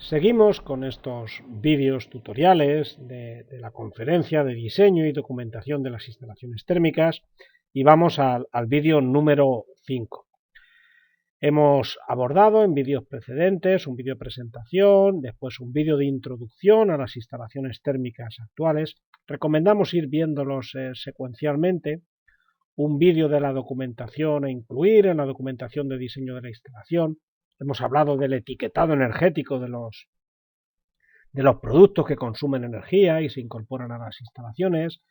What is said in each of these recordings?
Seguimos con estos vídeos tutoriales de la conferencia de diseño y documentación de las instalaciones térmicas y vamos al vídeo número 5. Hemos abordado en vídeos precedentes un vídeo de presentación, después un vídeo de introducción a las instalaciones térmicas actuales. Recomendamos ir viéndolos secuencialmente. Un vídeo de la documentación a incluir en la documentación de diseño de la instalación. Hemos hablado del etiquetado energético de los productos que consumen energía y se incorporan a las instalaciones.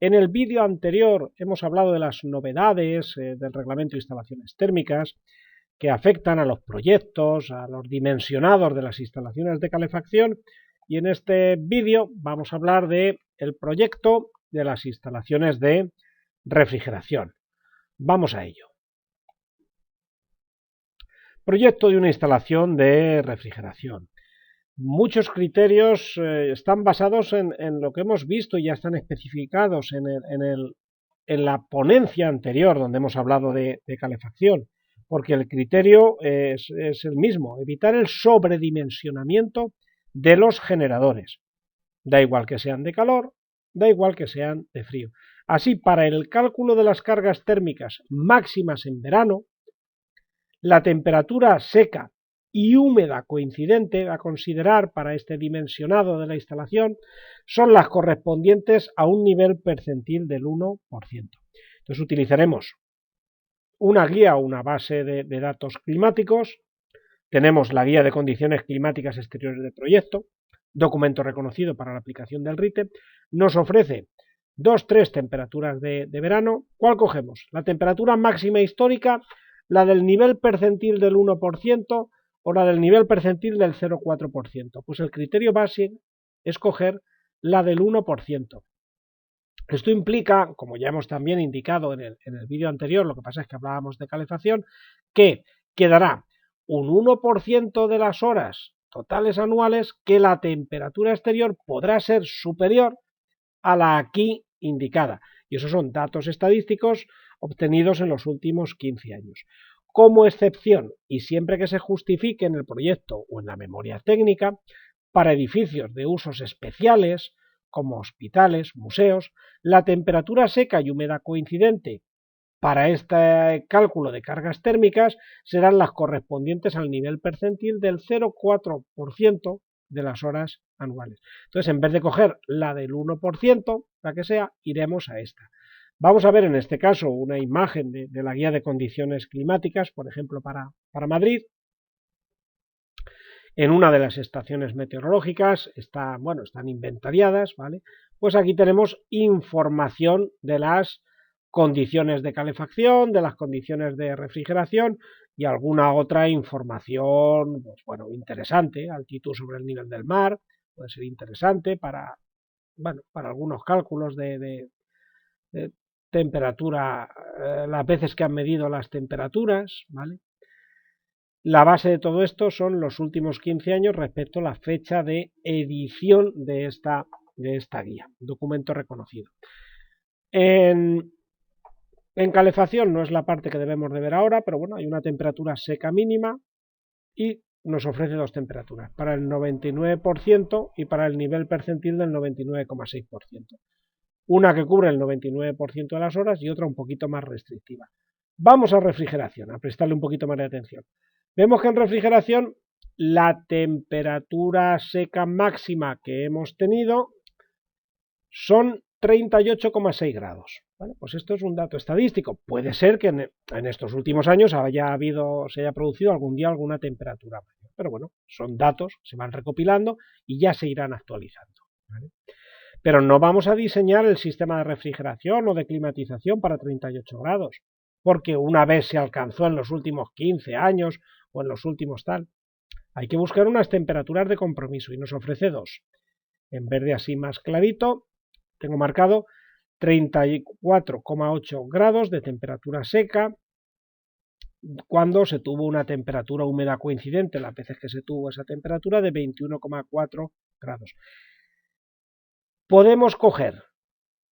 En el vídeo anterior hemos hablado de las novedades del reglamento de instalaciones térmicas que afectan a los proyectos, a los dimensionados de las instalaciones de calefacción, y en este vídeo vamos a hablar del proyecto de las instalaciones de refrigeración. Vamos a ello. Proyecto de una instalación de refrigeración. Muchos criterios están basados en lo que hemos visto y ya están especificados en la ponencia anterior donde hemos hablado de calefacción, porque el criterio es el mismo: evitar el sobredimensionamiento de los generadores. Da igual que sean de calor, da igual que sean de frío. Así, para el cálculo de las cargas térmicas máximas en verano, la temperatura seca y húmeda coincidente a considerar para este dimensionado de la instalación son las correspondientes a un nivel percentil del 1%. Entonces utilizaremos una guía o una base de datos climáticos. Tenemos la guía de condiciones climáticas exteriores del proyecto, documento reconocido para la aplicación del RITE. Nos ofrece 2-3 temperaturas de verano. ¿Cuál cogemos? La temperatura máxima histórica, la del nivel percentil del 1% o la del nivel percentil del 0,4%. Pues el criterio base es coger la del 1%. Esto implica, como ya hemos también indicado en el vídeo anterior, lo que pasa es que hablábamos de calefacción, que quedará un 1% de las horas totales anuales que la temperatura exterior podrá ser superior a la aquí indicada. Y esos son datos estadísticos obtenidos en los últimos 15 años. Como excepción, y siempre que se justifique en el proyecto o en la memoria técnica, para edificios de usos especiales, como hospitales, museos, la temperatura seca y húmeda coincidente para este cálculo de cargas térmicas serán las correspondientes al nivel percentil del 0,4% de las horas anuales. Entonces, en vez de coger la del 1%, la que sea, iremos a esta. Vamos a ver en este caso una imagen de la guía de condiciones climáticas, por ejemplo, para Madrid. En una de las estaciones meteorológicas están inventariadas, ¿vale? Pues aquí tenemos información de las condiciones de calefacción, de las condiciones de refrigeración y alguna otra información, interesante. Altitud sobre el nivel del mar, puede ser interesante para algunos cálculos de temperatura, las veces que han medido las temperaturas, ¿vale? La base de todo esto son los últimos 15 años respecto a la fecha de edición de esta guía, documento reconocido. En calefacción no es la parte que debemos de ver ahora, pero bueno, hay una temperatura seca mínima y nos ofrece dos temperaturas, para el 99% y para el nivel percentil del 99,6%. Una que cubre el 99% de las horas y otra un poquito más restrictiva. Vamos a refrigeración, a prestarle un poquito más de atención. Vemos que en refrigeración la temperatura seca máxima que hemos tenido son 38,6 grados. Bueno, pues esto es un dato estadístico. Puede ser que en estos últimos años se haya producido algún día alguna temperatura mayor. Pero bueno, son datos, se van recopilando y ya se irán actualizando, ¿vale? Pero no vamos a diseñar el sistema de refrigeración o de climatización para 38 grados, porque una vez se alcanzó en los últimos 15 años o en los últimos tal, hay que buscar unas temperaturas de compromiso y nos ofrece dos. En verde así más clarito, tengo marcado 34,8 grados de temperatura seca cuando se tuvo una temperatura húmeda coincidente, las veces que se tuvo esa temperatura, de 21,4 grados. Podemos coger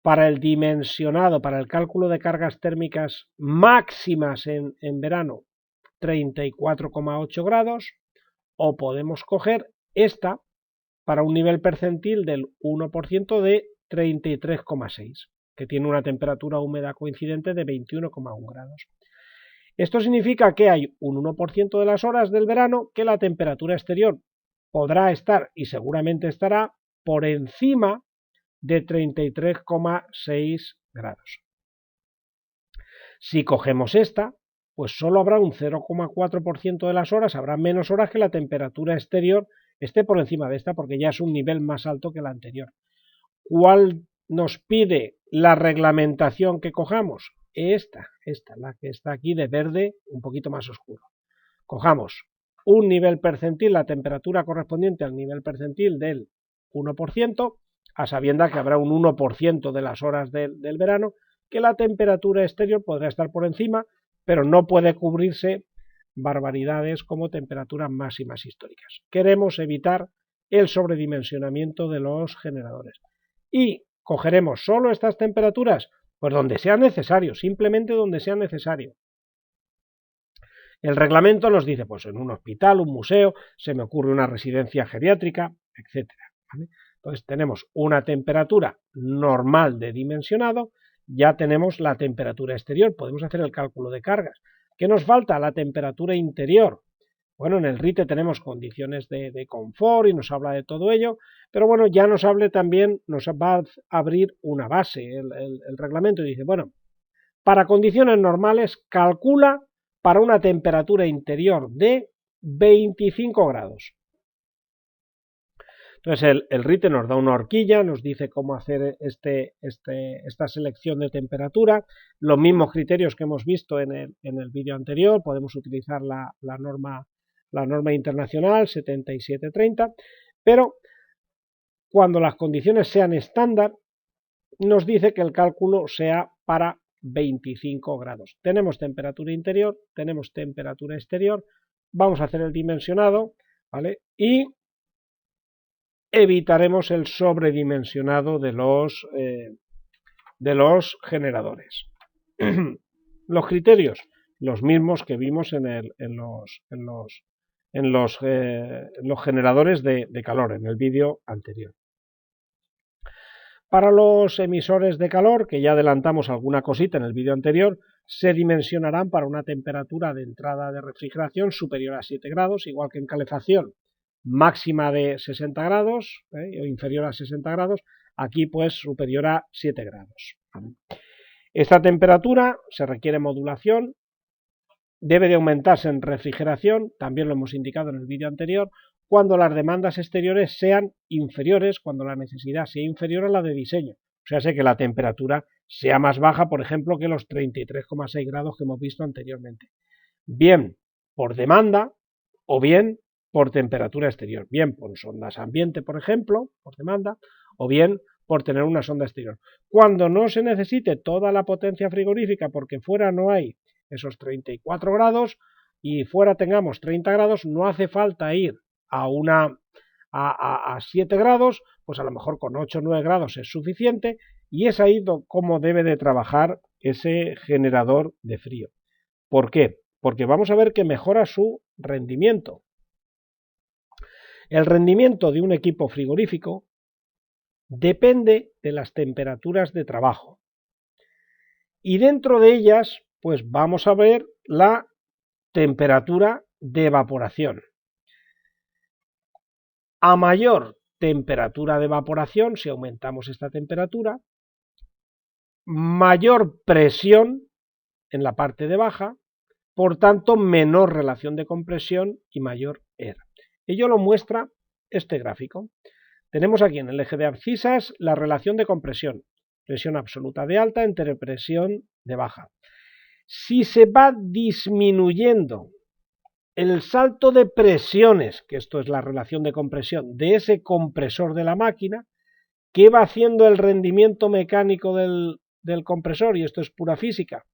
para el dimensionado, para el cálculo de cargas térmicas máximas en verano, 34,8 grados, o podemos coger esta para un nivel percentil del 1% de 33,6, que tiene una temperatura húmeda coincidente de 21,1 grados. Esto significa que hay un 1% de las horas del verano que la temperatura exterior podrá estar, y seguramente estará, por encima de 33,6 grados. Si cogemos esta, pues solo habrá un 0,4% de las horas, habrá menos horas que la temperatura exterior esté por encima de esta, porque ya es un nivel más alto que la anterior. ¿Cuál nos pide la reglamentación que cojamos? Esta, la que está aquí de verde un poquito más oscuro. Cojamos un nivel percentil, la temperatura correspondiente al nivel percentil del 1%, a sabiendas que habrá un 1% de las horas del verano, que la temperatura exterior podrá estar por encima, pero no puede cubrirse barbaridades como temperaturas máximas históricas. Queremos evitar el sobredimensionamiento de los generadores. Y cogeremos solo estas temperaturas, pues donde sea necesario, simplemente donde sea necesario. El reglamento nos dice, pues en un hospital, un museo, se me ocurre una residencia geriátrica, etc. ¿Vale? Entonces tenemos una temperatura normal de dimensionado, ya tenemos la temperatura exterior, podemos hacer el cálculo de cargas. ¿Qué nos falta? La temperatura interior. Bueno, en el RITE tenemos condiciones de confort y nos habla de todo ello, pero bueno, ya nos hable también, nos va a abrir una base el reglamento y dice, bueno, para condiciones normales calcula para una temperatura interior de 25 grados. Entonces el RITE nos da una horquilla, nos dice cómo hacer esta selección de temperatura, los mismos criterios que hemos visto en el vídeo anterior, podemos utilizar la norma internacional 7730, pero cuando las condiciones sean estándar, nos dice que el cálculo sea para 25 grados. Tenemos temperatura interior, tenemos temperatura exterior, vamos a hacer el dimensionado, ¿vale? Y evitaremos el sobredimensionado de los generadores. Los criterios, los mismos que vimos en los generadores de calor, en el vídeo anterior. Para los emisores de calor, que ya adelantamos alguna cosita en el vídeo anterior, se dimensionarán para una temperatura de entrada de refrigeración superior a 7 grados, igual que en calefacción, máxima de 60 grados o inferior a 60 grados, aquí pues superior a 7 grados. Esta temperatura se requiere modulación, debe de aumentarse en refrigeración, también lo hemos indicado en el vídeo anterior, cuando las demandas exteriores sean inferiores, cuando la necesidad sea inferior a la de diseño. O sea, sé que la temperatura sea más baja, por ejemplo, que los 33,6 grados que hemos visto anteriormente. Bien por demanda o bien por temperatura exterior. Bien por sondas ambiente, por ejemplo, por demanda, o bien por tener una sonda exterior. Cuando no se necesite toda la potencia frigorífica porque fuera no hay esos 34 grados y fuera tengamos 30 grados, no hace falta ir a 7 grados, pues a lo mejor con 8 o 9 grados es suficiente y es ahí como debe de trabajar ese generador de frío. ¿Por qué? Porque vamos a ver que mejora su rendimiento. El rendimiento de un equipo frigorífico depende de las temperaturas de trabajo y dentro de ellas pues vamos a ver la temperatura de evaporación. A mayor temperatura de evaporación, si aumentamos esta temperatura, mayor presión en la parte de baja, por tanto menor relación de compresión y mayor ER. Ello lo muestra este gráfico. Tenemos aquí en el eje de abscisas la relación de compresión, presión absoluta de alta entre presión de baja. Si se va disminuyendo el salto de presiones, que esto es la relación de compresión, de ese compresor de la máquina, ¿qué va haciendo el rendimiento mecánico del compresor? Y esto es pura física.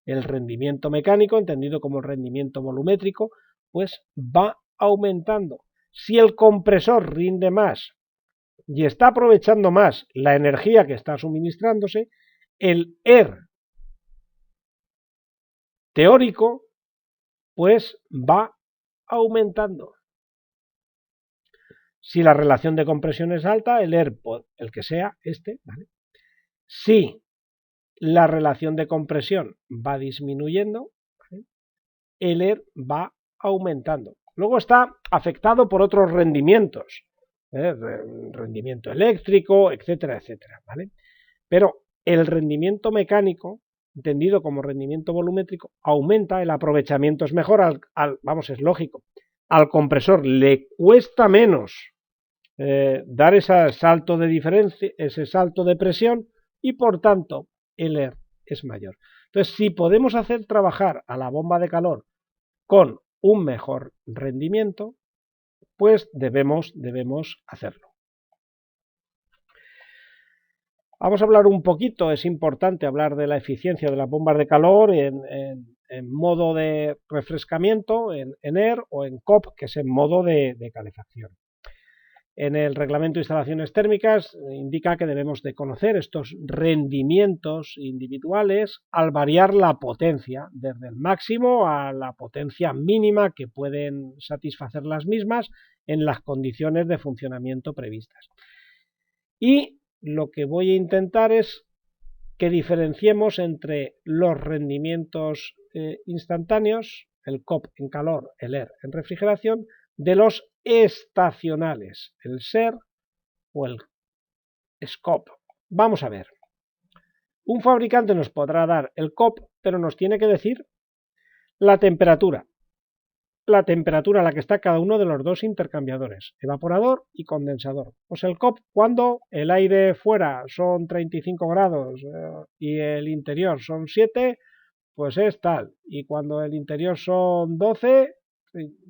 El rendimiento mecánico, entendido como el rendimiento volumétrico, pues va aumentando. Si el compresor rinde más y está aprovechando más la energía que está suministrándose, el ER teórico pues va aumentando. Si la relación de compresión es alta, el ER, el que sea, ¿vale? Si la relación de compresión va disminuyendo, ¿vale?, el ER va aumentando. Luego está afectado por otros rendimientos, rendimiento eléctrico, etcétera, etcétera, ¿vale? Pero el rendimiento mecánico, entendido como rendimiento volumétrico, aumenta, el aprovechamiento es mejor, vamos, es lógico. Al compresor le cuesta menos dar ese salto de diferencia, ese salto de presión, y por tanto el ER es mayor. Entonces, si podemos hacer trabajar a la bomba de calor con un mejor rendimiento, pues debemos hacerlo. Vamos a hablar un poquito, es importante hablar de la eficiencia de las bombas de calor en modo de refrescamiento, en ER, o en COP, que es en modo de calefacción. En el reglamento de instalaciones térmicas indica que debemos de conocer estos rendimientos individuales al variar la potencia, desde el máximo a la potencia mínima que pueden satisfacer las mismas en las condiciones de funcionamiento previstas. Y lo que voy a intentar es que diferenciemos entre los rendimientos instantáneos, el COP en calor, el ER en refrigeración, de los estacionales, el SER o el SCOP. Vamos a ver. Un fabricante nos podrá dar el COP, pero nos tiene que decir la temperatura a la que está cada uno de los dos intercambiadores, evaporador y condensador. Pues el COP, cuando el aire fuera son 35 grados y el interior son 7, pues es tal. Y cuando el interior son 12,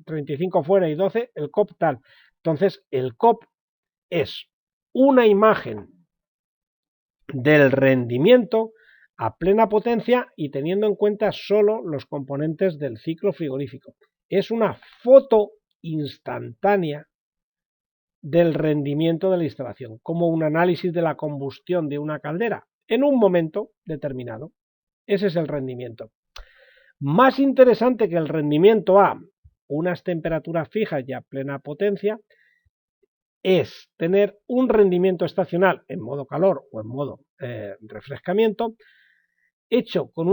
35 fuera y 12, el COP tal. Entonces, el COP es una imagen del rendimiento a plena potencia y teniendo en cuenta solo los componentes del ciclo frigorífico. Es una foto instantánea del rendimiento de la instalación, como un análisis de la combustión de una caldera en un momento determinado. Ese es el rendimiento. Más interesante que el rendimiento a unas temperaturas fijas y a plena potencia es tener un rendimiento estacional en modo calor o en modo refrescamiento hecho con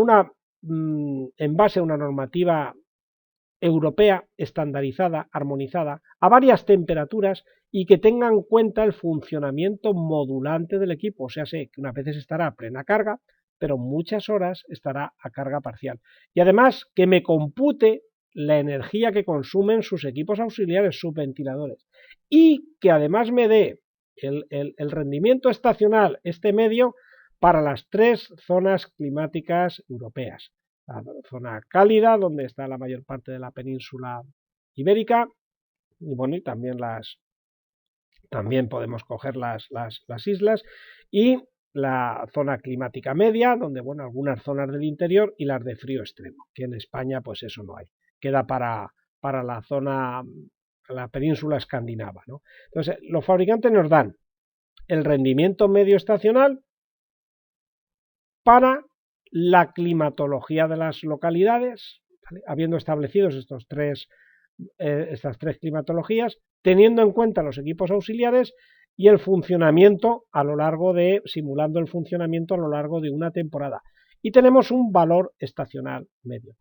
en base a una normativa europea estandarizada, armonizada, a varias temperaturas y que tenga en cuenta el funcionamiento modulante del equipo. O sea, sé que unas veces estará a plena carga, pero muchas horas estará a carga parcial. Y además que me compute la energía que consumen sus equipos auxiliares, sus ventiladores. Y que además me dé el rendimiento estacional, medio, para las 3 zonas climáticas europeas. La zona cálida, donde está la mayor parte de la península ibérica, y bueno, y también podemos coger las islas, y la zona climática media, donde, bueno, algunas zonas del interior y las de frío extremo, que en España pues eso no hay, queda para la zona, la península escandinava, ¿no? Entonces, los fabricantes nos dan el rendimiento medio estacional para la climatología de las localidades, ¿vale?, habiendo establecido estas tres climatologías, teniendo en cuenta los equipos auxiliares y el funcionamiento simulando el funcionamiento a lo largo de una temporada. Y tenemos un valor estacional medio.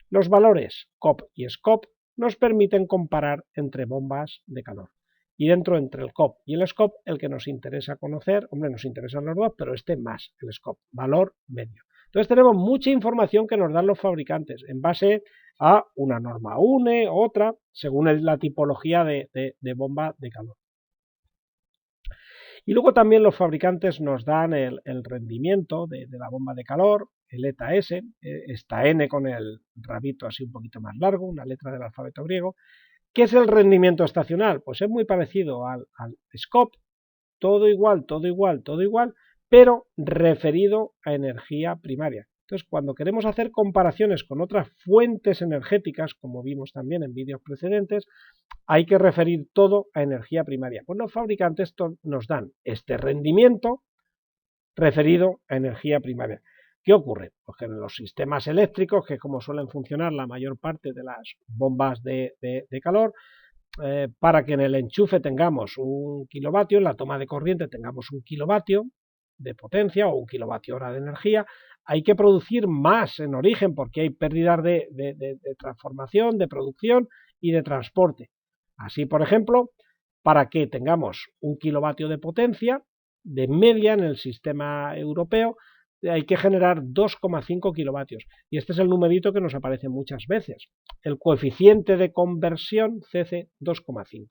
Los valores COP y SCOP nos permiten comparar entre bombas de calor. Y entre el COP y el SCOP, el que nos interesa conocer, hombre, nos interesan los dos, pero más, el SCOP, valor medio. Entonces tenemos mucha información que nos dan los fabricantes en base a una norma UNE, otra, según la tipología de bomba de calor. Y luego también los fabricantes nos dan el rendimiento de la bomba de calor, el ETA S, esta N con el rabito así un poquito más largo, una letra del alfabeto griego. ¿Qué es el rendimiento estacional? Pues es muy parecido al SCOP, todo igual, pero referido a energía primaria. Entonces, cuando queremos hacer comparaciones con otras fuentes energéticas, como vimos también en vídeos precedentes, hay que referir todo a energía primaria. Pues los fabricantes nos dan este rendimiento referido a energía primaria. ¿Qué ocurre? Pues que en los sistemas eléctricos, que es como suelen funcionar la mayor parte de las bombas de calor, para que en el enchufe tengamos 1 kilovatio, en la toma de corriente tengamos 1 kilovatio de potencia o 1 kilovatio hora de energía, hay que producir más en origen porque hay pérdidas de transformación, de producción y de transporte. Así, por ejemplo, para que tengamos 1 kilovatio de potencia de media en el sistema europeo, hay que generar 2,5 kilovatios. Y este es el numerito que nos aparece muchas veces. El coeficiente de conversión CC 2,5.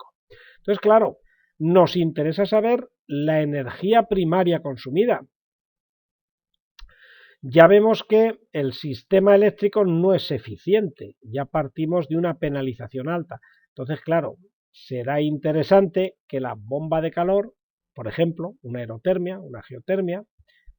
Entonces, claro, nos interesa saber la energía primaria consumida. Ya vemos que el sistema eléctrico no es eficiente, ya partimos de una penalización alta. Entonces, claro, será interesante que la bomba de calor, por ejemplo, una aerotermia, una geotermia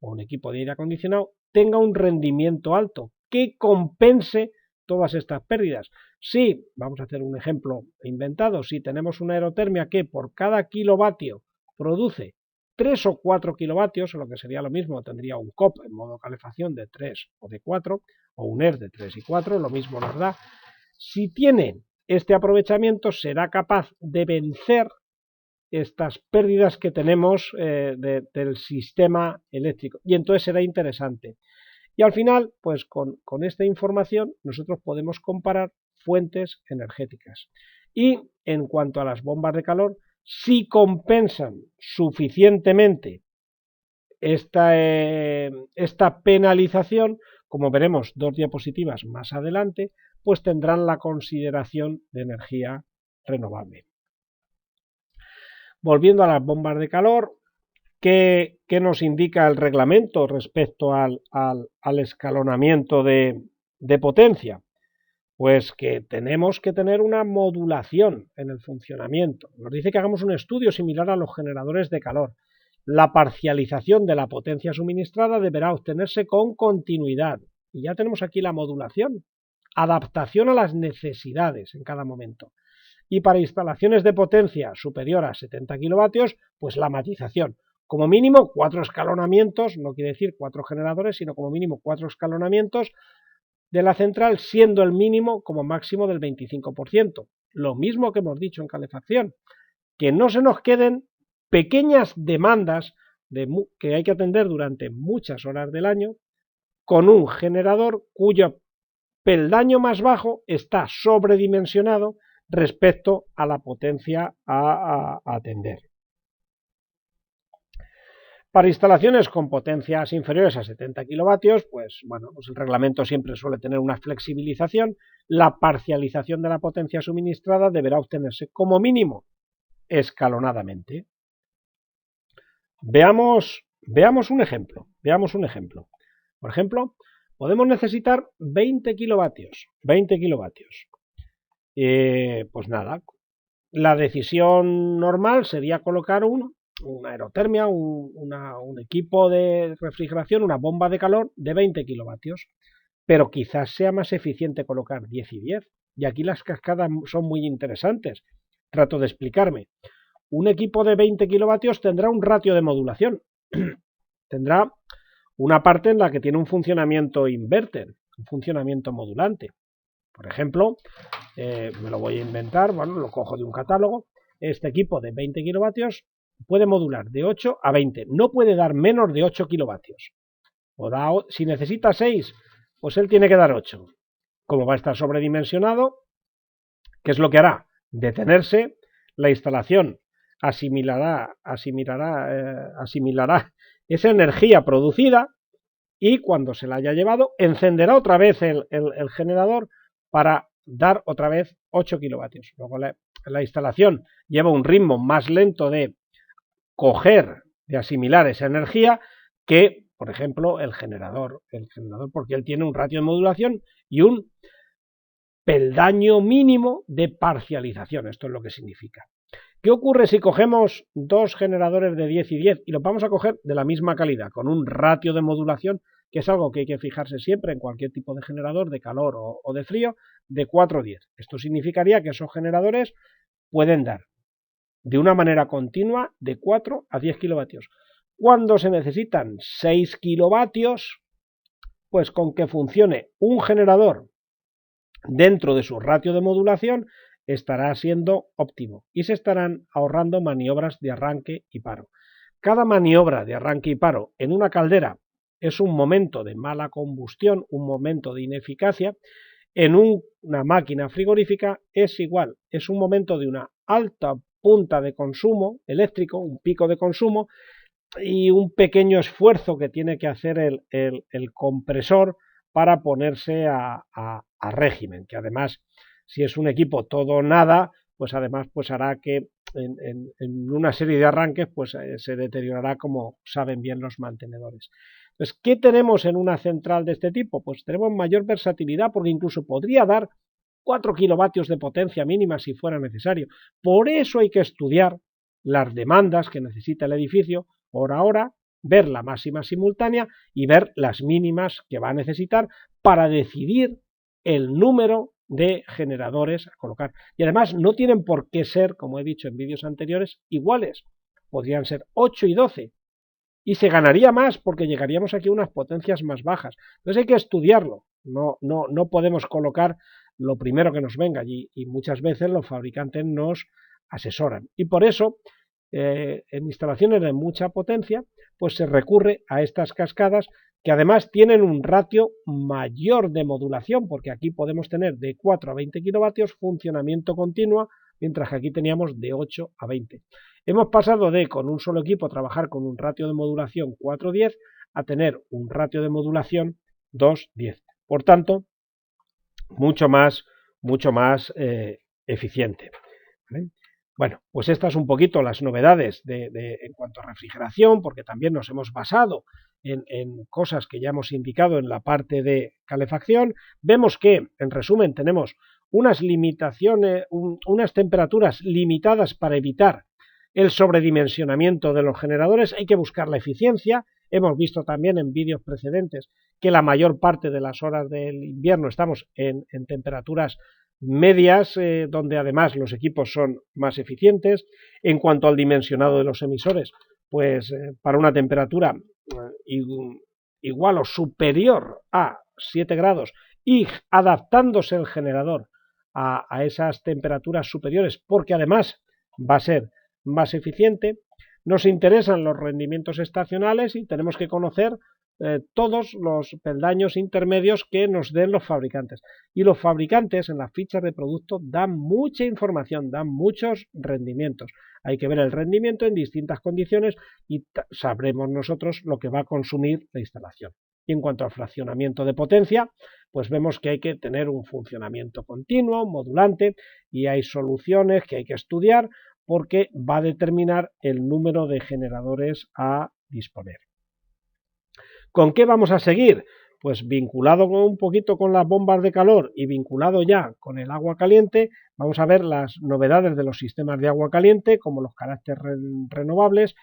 o un equipo de aire acondicionado, tenga un rendimiento alto que compense todas estas pérdidas. Si, vamos a hacer un ejemplo inventado, si tenemos una aerotermia que por cada kilovatio produce 3 o 4 kilovatios, o lo que sería lo mismo, tendría un COP en modo calefacción de 3 o de 4, o un ER de 3 y 4, lo mismo nos da. Si tiene este aprovechamiento, será capaz de vencer estas pérdidas que tenemos del sistema eléctrico, y entonces será interesante. Y al final, pues con esta información nosotros podemos comparar fuentes energéticas. Y en cuanto a las bombas de calor, si compensan suficientemente esta penalización, como veremos 2 diapositivas más adelante, pues tendrán la consideración de energía renovable. Volviendo a las bombas de calor, ¿qué nos indica el reglamento respecto al escalonamiento de potencia? Pues que tenemos que tener una modulación en el funcionamiento. Nos dice que hagamos un estudio similar a los generadores de calor. La parcialización de la potencia suministrada deberá obtenerse con continuidad. Y ya tenemos aquí la modulación. Adaptación a las necesidades en cada momento. Y para instalaciones de potencia superior a 70 kilovatios, pues la matización. Como mínimo 4 escalonamientos, no quiere decir 4 generadores, sino como mínimo 4 escalonamientos de la central, siendo el mínimo como máximo del 25%. Lo mismo que hemos dicho en calefacción, que no se nos queden pequeñas demandas que hay que atender durante muchas horas del año con un generador cuyo peldaño más bajo está sobredimensionado respecto a la potencia a atender. Para instalaciones con potencias inferiores a 70 kilovatios, pues bueno, pues el reglamento siempre suele tener una flexibilización. La parcialización de la potencia suministrada deberá obtenerse como mínimo escalonadamente. Veamos un ejemplo. Por ejemplo, podemos necesitar 20 kilovatios. Pues nada, la decisión normal sería colocar una aerotermia, un equipo de refrigeración, una bomba de calor de 20 kilovatios, pero quizás sea más eficiente colocar 10 y 10. Y aquí las cascadas son muy interesantes. Trato de explicarme. Un equipo de 20 kilovatios tendrá un ratio de modulación. Tendrá una parte en la que tiene un funcionamiento inverter, un funcionamiento modulante. Por ejemplo, me lo voy a inventar, bueno, lo cojo de un catálogo. Este equipo de 20 kilovatios puede modular de 8 a 20, no puede dar menos de 8 kilovatios. Si necesita 6, pues él tiene que dar 8. Como va a estar sobredimensionado, ¿qué es lo que hará? Detenerse, la instalación asimilará esa energía producida y cuando se la haya llevado, encenderá otra vez el generador para dar otra vez 8 kilovatios. Luego la instalación lleva un ritmo más lento de de asimilar esa energía que, por ejemplo, el generador, porque él tiene un ratio de modulación y un peldaño mínimo de parcialización. Esto es lo que significa. ¿Qué ocurre si cogemos 2 generadores de 10 y 10 y los vamos a coger de la misma calidad, con un ratio de modulación, que es algo que hay que fijarse siempre en cualquier tipo de generador, de calor o de frío, de 4 a 10? Esto significaría que esos generadores pueden dar de una manera continua de 4 a 10 kilovatios. Cuando se necesitan 6 kilovatios, pues con que funcione un generador dentro de su ratio de modulación, estará siendo óptimo y se estarán ahorrando maniobras de arranque y paro. Cada maniobra de arranque y paro en una caldera es un momento de mala combustión, un momento de ineficacia. En una máquina frigorífica es igual, es un momento de una alta punta de consumo eléctrico, un pico de consumo y un pequeño esfuerzo que tiene que hacer el compresor para ponerse a régimen, que además, si es un equipo todo o nada, pues además pues hará que en una serie de arranques pues se deteriorará, como saben bien los mantenedores. Entonces, ¿qué tenemos en una central de este tipo? Pues tenemos mayor versatilidad, porque incluso podría dar 4 kilovatios de potencia mínima si fuera necesario. Por eso hay que estudiar las demandas que necesita el edificio hora a hora, ver la máxima simultánea y ver las mínimas que va a necesitar para decidir el número de generadores a colocar. Y además no tienen por qué ser, como he dicho en vídeos anteriores, iguales. Podrían ser 8 y 12. Y se ganaría más porque llegaríamos aquí a unas potencias más bajas. Entonces hay que estudiarlo. No podemos colocar lo primero que nos venga allí, y muchas veces los fabricantes nos asesoran. Y por eso, en instalaciones de mucha potencia, pues se recurre a estas cascadas, que además tienen un ratio mayor de modulación, porque aquí podemos tener de 4 a 20 kilovatios funcionamiento continuo, mientras que aquí teníamos de 8 a 20. Hemos pasado de, con un solo equipo, trabajar con un ratio de modulación 4-10 a tener un ratio de modulación 2-10. Por tanto, mucho más eficiente. ¿Vale? Bueno, pues estas un poquito las novedades en cuanto a refrigeración, porque también nos hemos basado en cosas que ya hemos indicado en la parte de calefacción. Vemos que, en resumen, tenemos unas limitaciones, unas temperaturas limitadas para evitar el sobredimensionamiento de los generadores. Hay que buscar la eficiencia. Hemos visto también en vídeos precedentes que la mayor parte de las horas del invierno estamos en temperaturas medias, donde además los equipos son más eficientes. En cuanto al dimensionado de los emisores, pues para una temperatura igual o superior a 7 grados y adaptándose el generador a esas temperaturas superiores, porque además va a ser más eficiente. Nos interesan los rendimientos estacionales y tenemos que conocer todos los peldaños intermedios que nos den los fabricantes. Y los fabricantes en las fichas de producto dan mucha información, dan muchos rendimientos. Hay que ver el rendimiento en distintas condiciones y sabremos nosotros lo que va a consumir la instalación. Y en cuanto al fraccionamiento de potencia, pues vemos que hay que tener un funcionamiento continuo, modulante, y hay soluciones que hay que estudiar porque va a determinar el número de generadores a disponer. ¿Con qué vamos a seguir? Pues vinculado un poquito con las bombas de calor y vinculado ya con el agua caliente, vamos a ver las novedades de los sistemas de agua caliente, como los caracteres renovables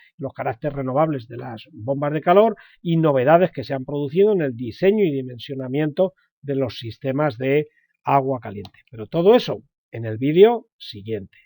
de las bombas de calor, y novedades que se han producido en el diseño y dimensionamiento de los sistemas de agua caliente. Pero todo eso en el vídeo siguiente.